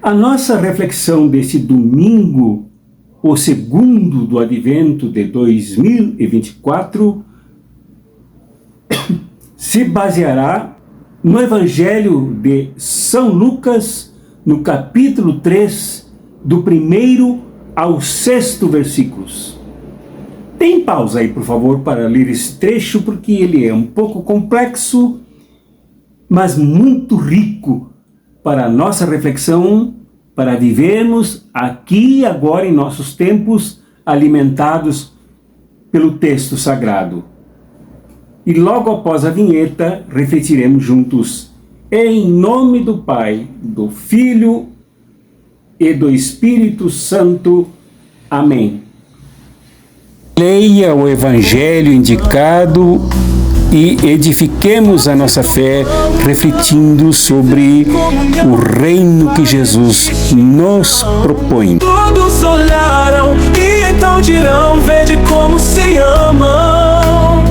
A nossa reflexão desse domingo, o segundo do Advento de 2024, se baseará no Evangelho de São Lucas, no capítulo 3, do 1º ao 6º versículos. Tem pausa aí, por favor, para ler esse trecho, porque ele é um pouco complexo, mas muito rico para a nossa reflexão, para vivermos aqui e agora em nossos tempos, alimentados pelo texto sagrado. E logo após a vinheta, refletiremos juntos. Em nome do Pai, do Filho e do Espírito Santo. Amém. Leia o Evangelho indicado e edifiquemos a nossa fé refletindo sobre o reino que Jesus nos propõe. Todos olharam e então dirão, vede como se amam.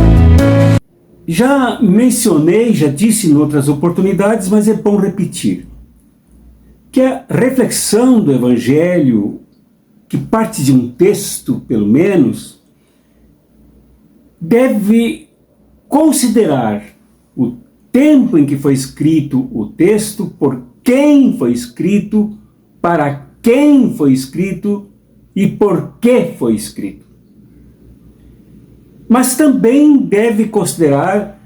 Já mencionei, já disse em outras oportunidades, mas é bom repetir, que a reflexão do Evangelho, que parte de um texto, pelo menos, deve considerar o tempo em que foi escrito o texto, por quem foi escrito, para quem foi escrito e por que foi escrito. Mas também deve considerar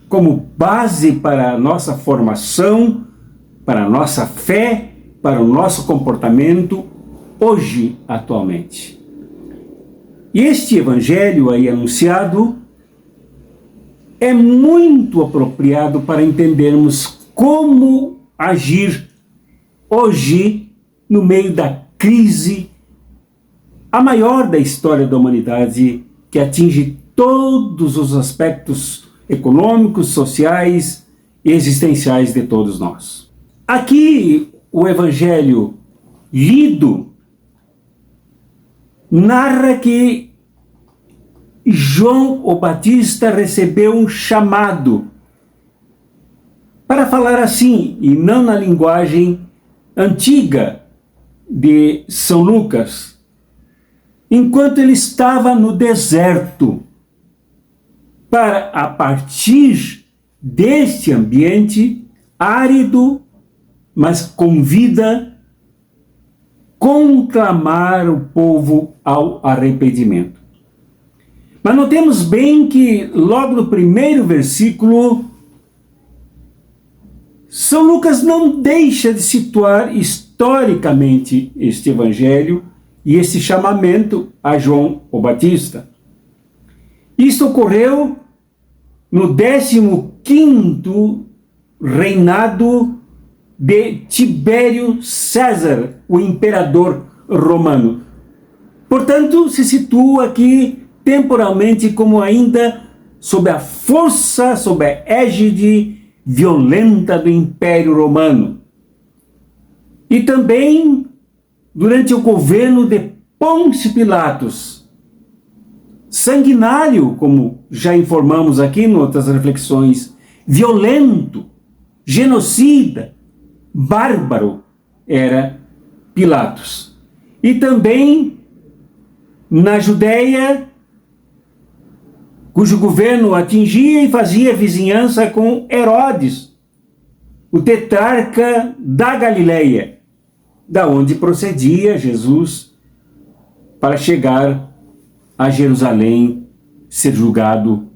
como base para a nossa formação, para a nossa fé, para o nosso comportamento hoje, atualmente. E este evangelho aí anunciado é muito apropriado para entendermos como agir hoje no meio da crise, a maior da história da humanidade, que atinge todos os aspectos econômicos, sociais e existenciais de todos nós. Aqui o evangelho lido narra que João o Batista recebeu um chamado para falar assim, e não na linguagem antiga de São Lucas, enquanto ele estava no deserto, para, a partir deste ambiente árido, mas com vida, conclamar o povo ao arrependimento. Mas notemos bem que logo no primeiro versículo, São Lucas não deixa de situar historicamente este evangelho e esse chamamento a João o Batista. Isto ocorreu no 15º reinado de Tibério César, o imperador romano. Portanto, se situa aqui temporalmente como ainda sob a força, sob a égide violenta do Império Romano. E também durante o governo de Pôncio Pilatos, sanguinário, como já informamos aqui em outras reflexões, violento, genocida, bárbaro era Pilatos. E também na Judéia, cujo governo atingia e fazia vizinhança com Herodes, o tetrarca da Galileia, da onde procedia Jesus para chegar a Jerusalém, ser julgado,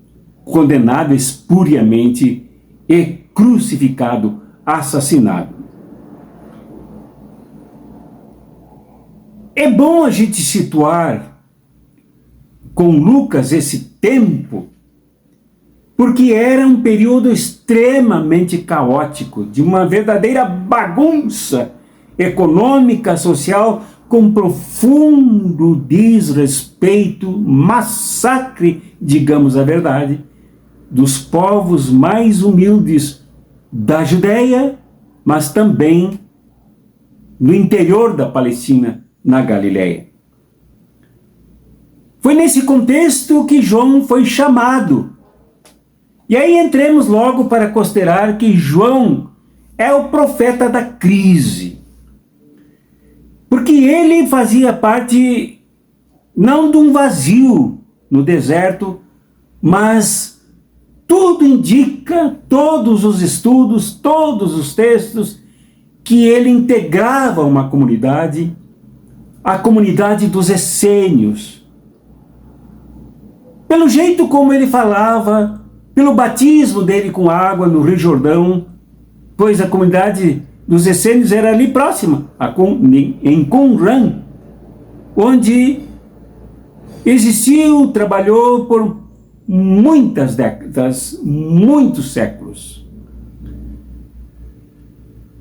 condenado espuriamente e crucificado, assassinado. É bom a gente situar com Lucas esse tempo, porque era um período extremamente caótico, de uma verdadeira bagunça econômica, social, com profundo desrespeito, massacre, digamos a verdade, dos povos mais humildes da Judéia, mas também no interior da Palestina, na Galileia. Foi nesse contexto que João foi chamado. E aí entremos logo para considerar que João é o profeta da crise. Porque ele fazia parte não de um vazio no deserto, mas tudo indica, todos os estudos, todos os textos, que ele integrava uma comunidade, a comunidade dos essênios. Pelo jeito como ele falava, pelo batismo dele com água no Rio Jordão, pois a comunidade dos essênios era ali próxima, em Qumran, onde existiu, trabalhou por muitas décadas, muitos séculos.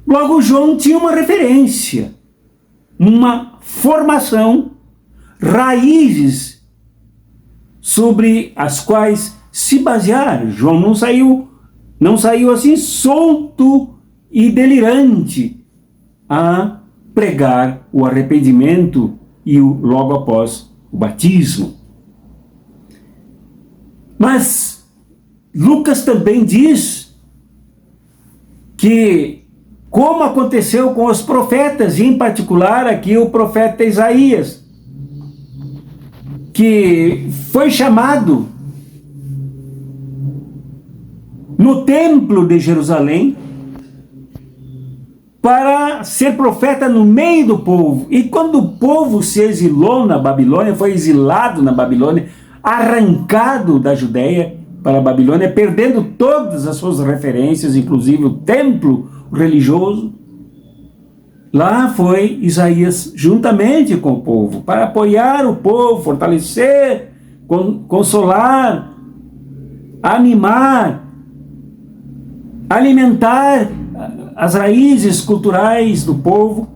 Logo, João tinha uma referência, uma formação, raízes sobre as quais se basear. João não saiu assim solto e delirante a pregar o arrependimento e logo após o batismo. Mas Lucas também diz que, como aconteceu com os profetas, e em particular aqui o profeta Isaías, que foi chamado no templo de Jerusalém para ser profeta no meio do povo. E quando o povo se exilou na Babilônia, foi exilado na Babilônia, arrancado da Judéia para a Babilônia, perdendo todas as suas referências, inclusive o templo religioso, lá foi Isaías juntamente com o povo, para apoiar o povo, fortalecer, consolar, animar, alimentar as raízes culturais do povo.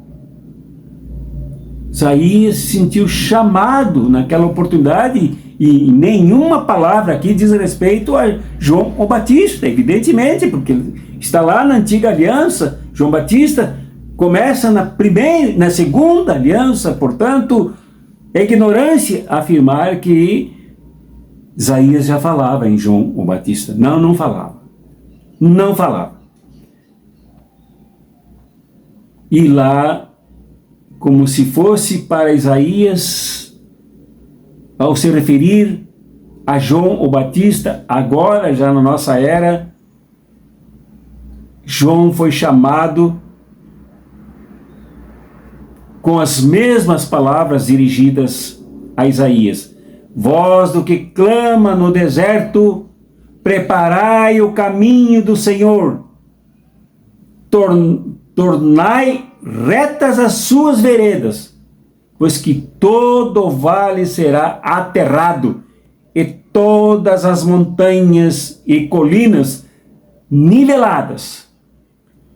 Isaías se sentiu chamado naquela oportunidade, e nenhuma palavra aqui diz respeito a João o Batista, evidentemente, porque está lá na antiga aliança. João Batista começa na segunda aliança, portanto, é ignorância afirmar que Isaías já falava em João o Batista. Não falava. Não falava. E lá, como se fosse para Isaías, ao se referir a João o Batista, agora já na nossa era, João foi chamado com as mesmas palavras dirigidas a Isaías: voz do que clama no deserto, preparai o caminho do Senhor, tornai retas as suas veredas, pois que todo o vale será aterrado, e todas as montanhas e colinas niveladas.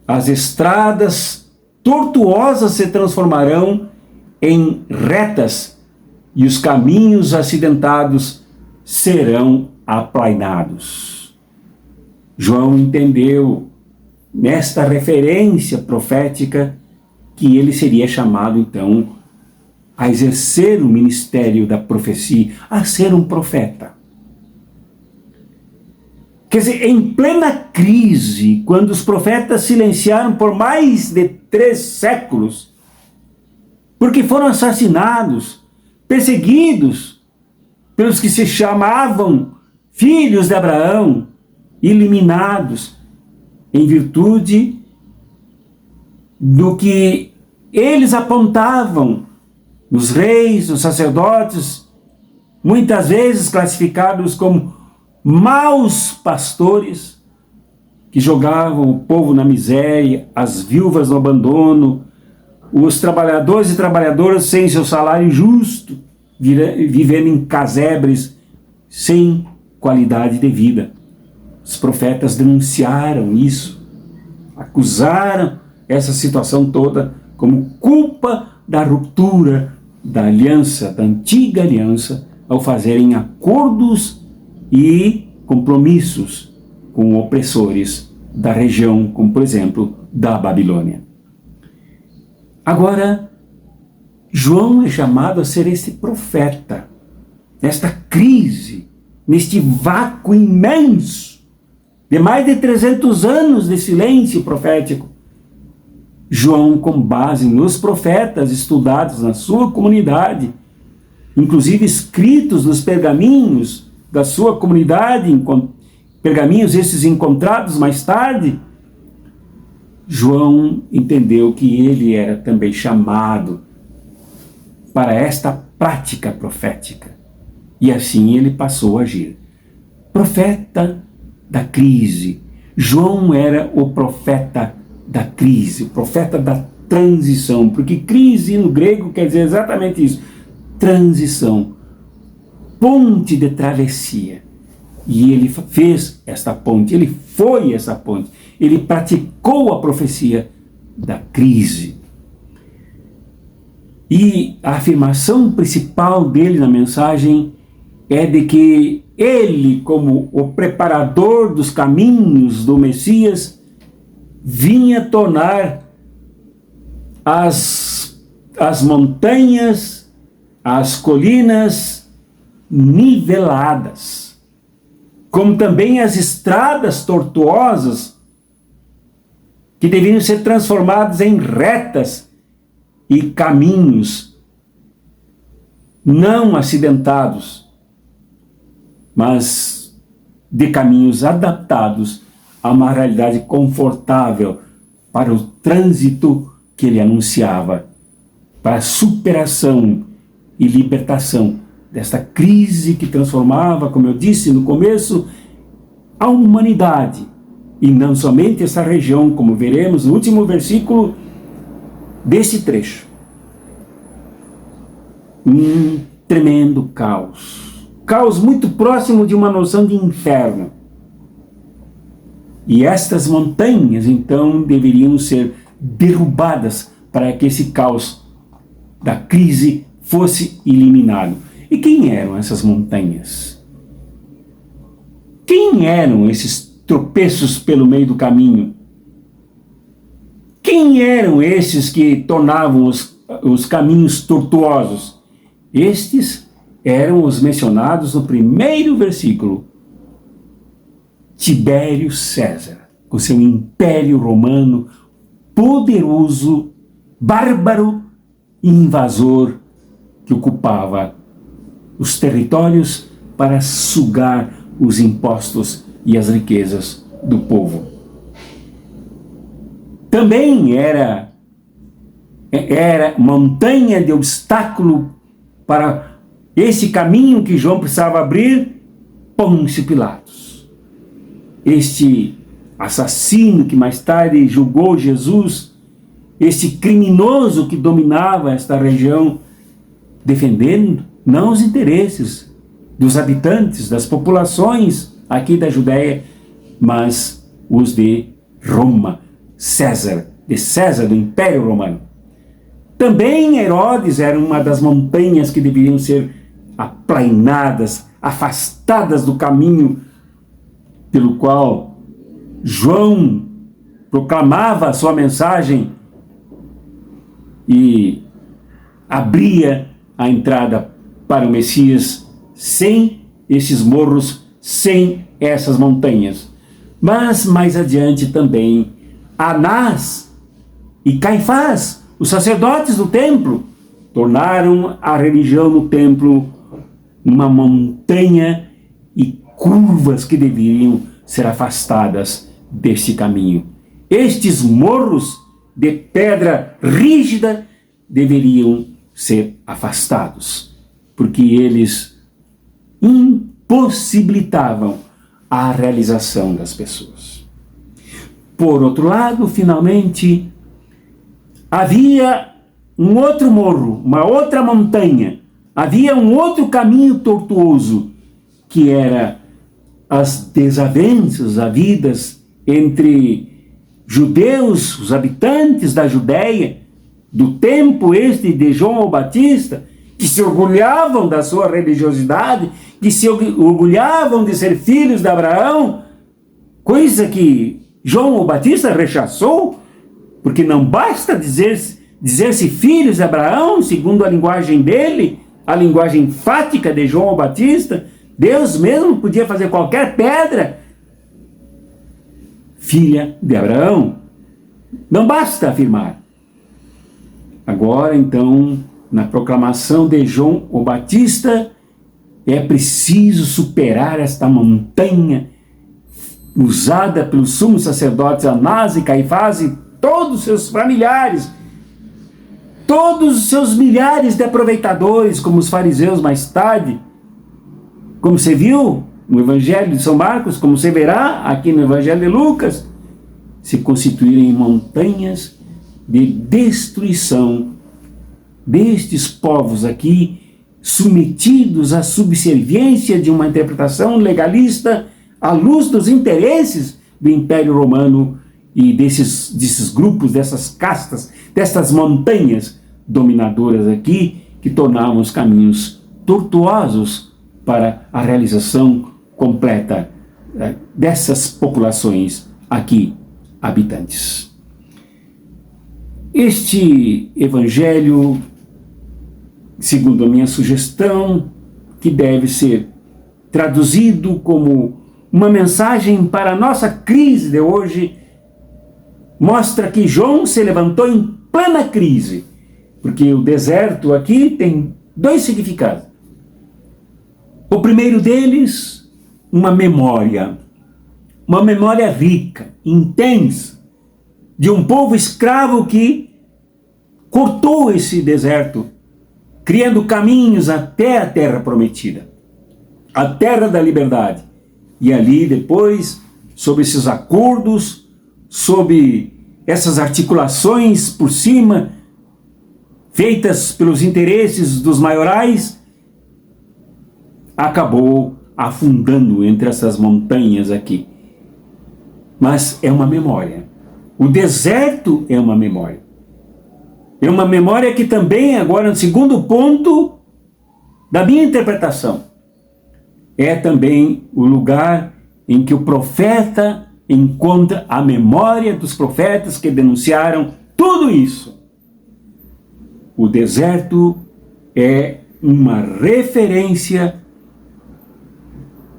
As estradas tortuosas se transformarão em retas, e os caminhos acidentados serão aplainados. João entendeu, nesta referência profética, que ele seria chamado, então, a exercer o ministério da profecia, a ser um profeta. Quer dizer, em plena crise, quando os profetas silenciaram por mais de 3 séculos, porque foram assassinados, perseguidos pelos que se chamavam filhos de Abraão, eliminados em virtude do que eles apontavam nos reis, os sacerdotes, muitas vezes classificados como maus pastores, que jogavam o povo na miséria, as viúvas no abandono, os trabalhadores e trabalhadoras sem seu salário justo, vivendo em casebres sem qualidade de vida. Os profetas denunciaram isso, acusaram essa situação toda como culpa da ruptura da aliança, da antiga aliança, ao fazerem acordos e compromissos com opressores da região, como por exemplo, da Babilônia. Agora, João é chamado a ser esse profeta, nesta crise, neste vácuo imenso, de mais de 300 anos de silêncio profético. João, com base nos profetas estudados na sua comunidade, inclusive escritos nos pergaminhos da sua comunidade, pergaminhos esses encontrados mais tarde, João entendeu que ele era também chamado para esta prática profética. E assim ele passou a agir. Profeta da crise. João era o profeta da crise, o profeta da transição, porque crise no grego quer dizer exatamente isso, transição, ponte de travessia. E ele fez esta ponte, ele foi essa ponte, ele praticou a profecia da crise. E a afirmação principal dele na mensagem é de que ele, como o preparador dos caminhos do Messias, vinha tornar as montanhas, as colinas niveladas, como também as estradas tortuosas, que deveriam ser transformadas em retas e caminhos não acidentados, mas de caminhos adaptados a uma realidade confortável para o trânsito que ele anunciava, para a superação e libertação desta crise que transformava, como eu disse no começo, a humanidade, e não somente essa região, como veremos no último versículo desse trecho. Um tremendo caos. Caos muito próximo de uma noção de inferno. E estas montanhas, então, deveriam ser derrubadas para que esse caos da crise fosse eliminado. E quem eram essas montanhas? Quem eram esses tropeços pelo meio do caminho? Quem eram esses que tornavam os caminhos tortuosos? Estes eram os mencionados no primeiro versículo. Tibério César, com seu império romano poderoso, bárbaro e invasor, que ocupava os territórios para sugar os impostos e as riquezas do povo. Também era montanha de obstáculo para esse caminho que João precisava abrir, Pôncio Pilatos. Este assassino que mais tarde julgou Jesus, esse criminoso que dominava esta região, defendendo não os interesses dos habitantes, das populações aqui da Judéia, mas os de Roma, de César, do Império Romano. Também Herodes era uma das montanhas que deveriam ser aplainadas, afastadas do caminho pelo qual João proclamava a sua mensagem e abria a entrada para o Messias sem esses morros, sem essas montanhas. Mas mais adiante também Anás e Caifás, os sacerdotes do templo, tornaram a religião no templo uma montanha e curvas que deveriam ser afastadas deste caminho. Estes morros de pedra rígida deveriam ser afastados, porque eles impossibilitavam a realização das pessoas. Por outro lado, finalmente, havia um outro morro, uma outra montanha, havia um outro caminho tortuoso, que era as desavenças havidas entre judeus, os habitantes da Judéia, do tempo este de João o Batista, que se orgulhavam da sua religiosidade, que se orgulhavam de ser filhos de Abraão, coisa que João o Batista rechaçou, porque não basta dizer-se filhos de Abraão, segundo a linguagem dele, a linguagem enfática de João o Batista. Deus mesmo podia fazer qualquer pedra filha de Abraão. Não basta afirmar. Agora, então, na proclamação de João o Batista, é preciso superar esta montanha usada pelos sumos sacerdotes Anás e Caifás e todos os seus familiares, todos os seus milhares de aproveitadores, como os fariseus mais tarde, como você viu no Evangelho de São Marcos, como você verá aqui no Evangelho de Lucas, se constituírem montanhas de destruição destes povos aqui, submetidos à subserviência de uma interpretação legalista à luz dos interesses do Império Romano e desses grupos, dessas castas, dessas montanhas dominadoras aqui, que tornavam os caminhos tortuosos para a realização completa dessas populações aqui habitantes. Este evangelho, segundo a minha sugestão, que deve ser traduzido como uma mensagem para a nossa crise de hoje, mostra que João se levantou em plena crise, porque o deserto aqui tem dois significados. O primeiro deles, uma memória rica, intensa, de um povo escravo que cortou esse deserto, criando caminhos até a terra prometida, a terra da liberdade. E ali depois, sob esses acordos, sob essas articulações por cima, feitas pelos interesses dos maiorais, acabou afundando entre essas montanhas aqui. Mas é uma memória. O deserto é uma memória. É uma memória que também, agora no segundo ponto da minha interpretação, é também o lugar em que o profeta encontra a memória dos profetas que denunciaram tudo isso. O deserto é uma referência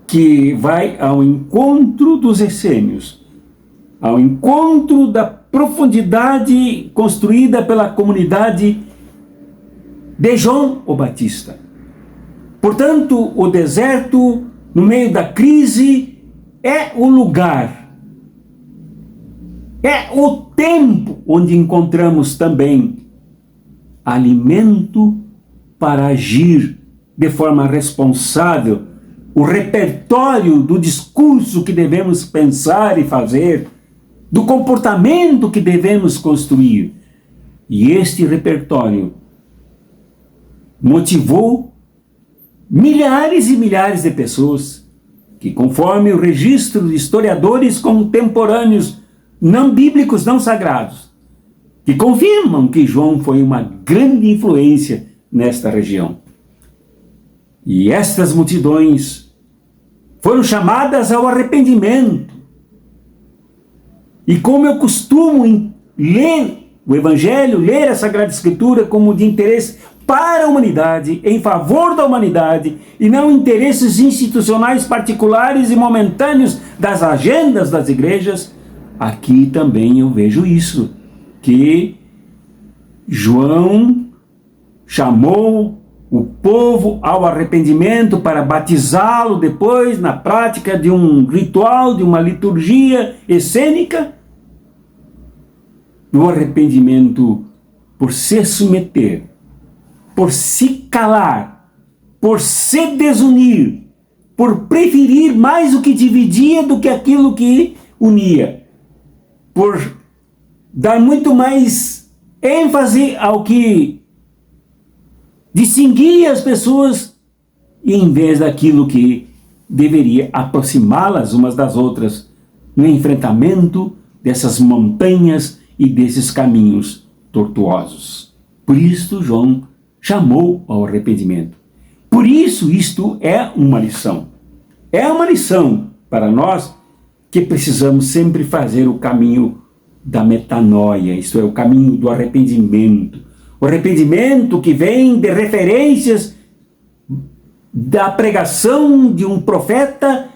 que vai ao encontro dos essênios, ao encontro da profundidade construída pela comunidade de João o Batista. Portanto, o deserto, no meio da crise, é o lugar, é o tempo onde encontramos também alimento para agir de forma responsável, o repertório do discurso que devemos pensar e fazer, do comportamento que devemos construir. E este repertório motivou milhares e milhares de pessoas que, conforme o registro de historiadores contemporâneos não bíblicos, não sagrados, que confirmam que João foi uma grande influência nesta região. E estas multidões foram chamadas ao arrependimento. E como eu costumo ler o Evangelho, ler a Sagrada Escritura como de interesse para a humanidade, em favor da humanidade, e não interesses institucionais particulares e momentâneos das agendas das igrejas, aqui também eu vejo isso, que João chamou o povo ao arrependimento para batizá-lo depois na prática de um ritual, de uma liturgia essênica, do arrependimento por se submeter, por se calar, por se desunir, por preferir mais o que dividia do que aquilo que unia, por dar muito mais ênfase ao que distinguia as pessoas, em vez daquilo que deveria aproximá-las umas das outras, no enfrentamento dessas montanhas e desses caminhos tortuosos. Por isso João chamou ao arrependimento. Por isso isto é uma lição. É uma lição para nós que precisamos sempre fazer o caminho da metanoia, isto é, o caminho do arrependimento. O arrependimento que vem de referências da pregação de um profeta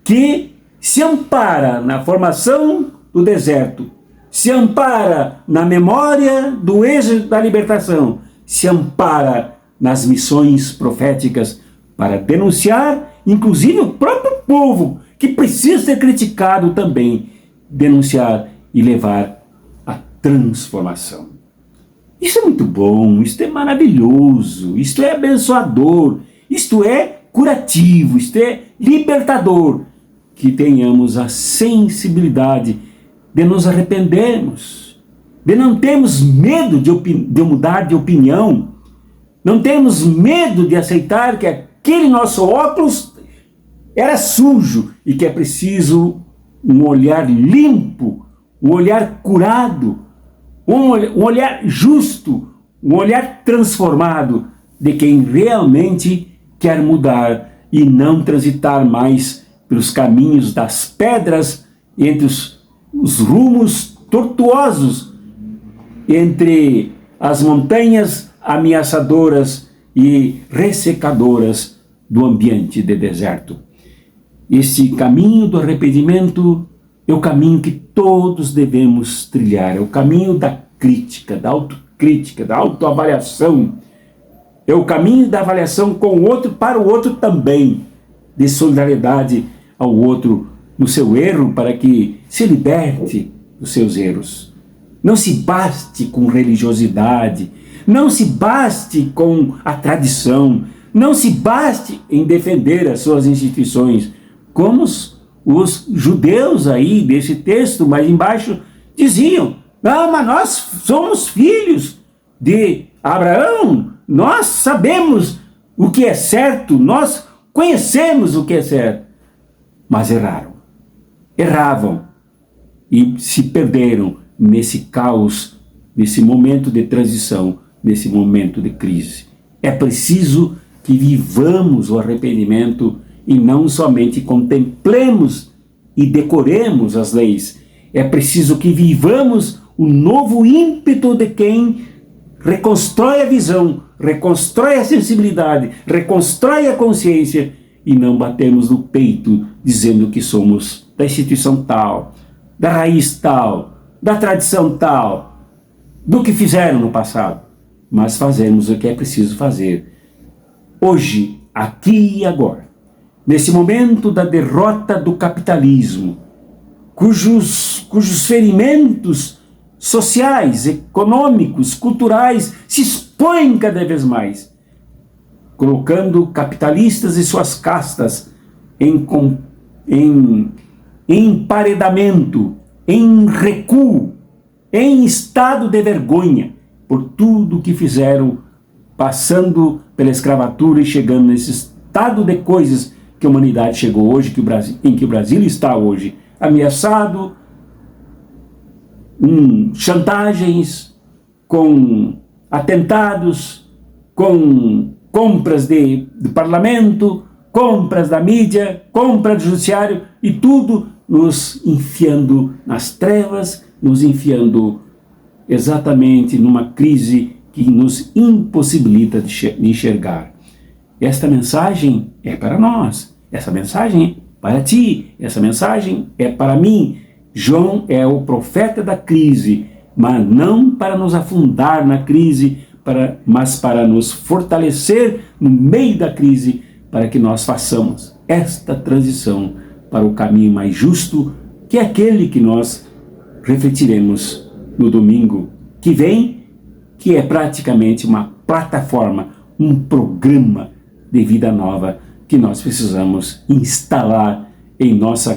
que se ampara na formação do deserto, se ampara na memória do êxito da libertação, se ampara nas missões proféticas para denunciar, inclusive o próprio povo, que precisa ser criticado também, denunciar e levar a transformação. Isso é muito bom, isto é maravilhoso, isto é abençoador, isto é curativo, isto é libertador. Que tenhamos a sensibilidade de nos arrependermos, de não termos medo de mudar de opinião, não temos medo de aceitar que aquele nosso óculos era sujo e que é preciso um olhar limpo, um olhar curado, um olhar justo, um olhar transformado de quem realmente quer mudar e não transitar mais pelos caminhos das pedras, entre os rumos tortuosos, entre as montanhas ameaçadoras e ressecadoras do ambiente de deserto. Esse caminho do arrependimento é o caminho que todos devemos trilhar, é o caminho da crítica, da autocrítica, da autoavaliação, é o caminho da avaliação com o outro, para o outro também, de solidariedade ao outro no seu erro, para que se liberte dos seus erros. Não se baste com religiosidade, não se baste com a tradição, não se baste em defender as suas instituições, como os judeus aí desse texto mais embaixo diziam: não, mas nós somos filhos de Abraão, nós sabemos o que é certo, nós conhecemos o que é certo. Mas erravam e se perderam nesse caos, nesse momento de transição, nesse momento de crise. É preciso que vivamos o arrependimento e não somente contemplemos e decoremos as leis. É preciso que vivamos o novo ímpeto de quem reconstrói a visão, reconstrói a sensibilidade, reconstrói a consciência, e não batemos no peito dizendo que somos da instituição tal, da raiz tal, da tradição tal, do que fizeram no passado, mas fazemos o que é preciso fazer hoje, aqui e agora, nesse momento da derrota do capitalismo, cujos ferimentos sociais, econômicos, culturais se expõem cada vez mais, colocando capitalistas e suas castas em emparedamento, em recuo, em estado de vergonha por tudo que fizeram, passando pela escravatura e chegando nesse estado de coisas que a humanidade chegou hoje, em que o Brasil está hoje, ameaçado, chantagens, com atentados, com compras do parlamento, compras da mídia, compra do judiciário, e tudo nos enfiando nas trevas, nos enfiando exatamente numa crise que nos impossibilita de enxergar. Esta mensagem é para nós, essa mensagem é para ti, essa mensagem é para mim. João é o profeta da crise, mas não para nos afundar na crise, mas para nos fortalecer no meio da crise, para que nós façamos esta transição para o caminho mais justo, que é aquele que nós refletiremos no domingo que vem, que é praticamente uma plataforma, um programa de vida nova que nós precisamos instalar em nossa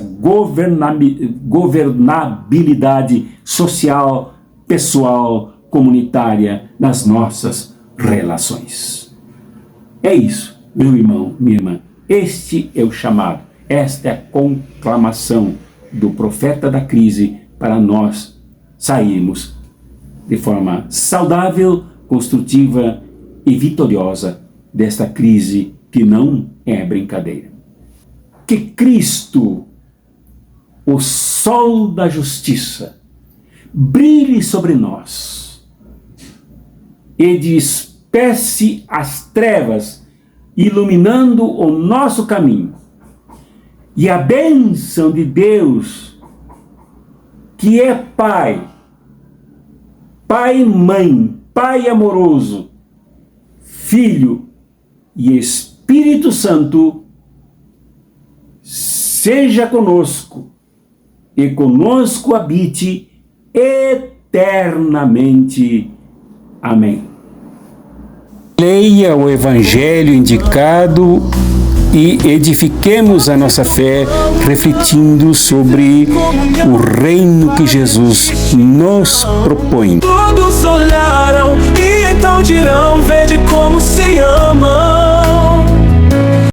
governabilidade social, pessoal, comunitária, nas nossas relações. É isso, meu irmão, minha irmã. Este é o chamado, esta é a conclamação do profeta da crise para nós sairmos de forma saudável, construtiva e vitoriosa desta crise que não é brincadeira. Que Cristo, o sol da justiça, brilhe sobre nós e disperse as trevas, iluminando o nosso caminho. E a bênção de Deus, que é Pai, Pai, Mãe, Pai amoroso, Filho e Espírito Santo, seja conosco e conosco habite eternamente. Amém. Leia o Evangelho indicado e edifiquemos a nossa fé refletindo sobre o reino que Jesus nos propõe. Todos olharam e então dirão: vede como se ama.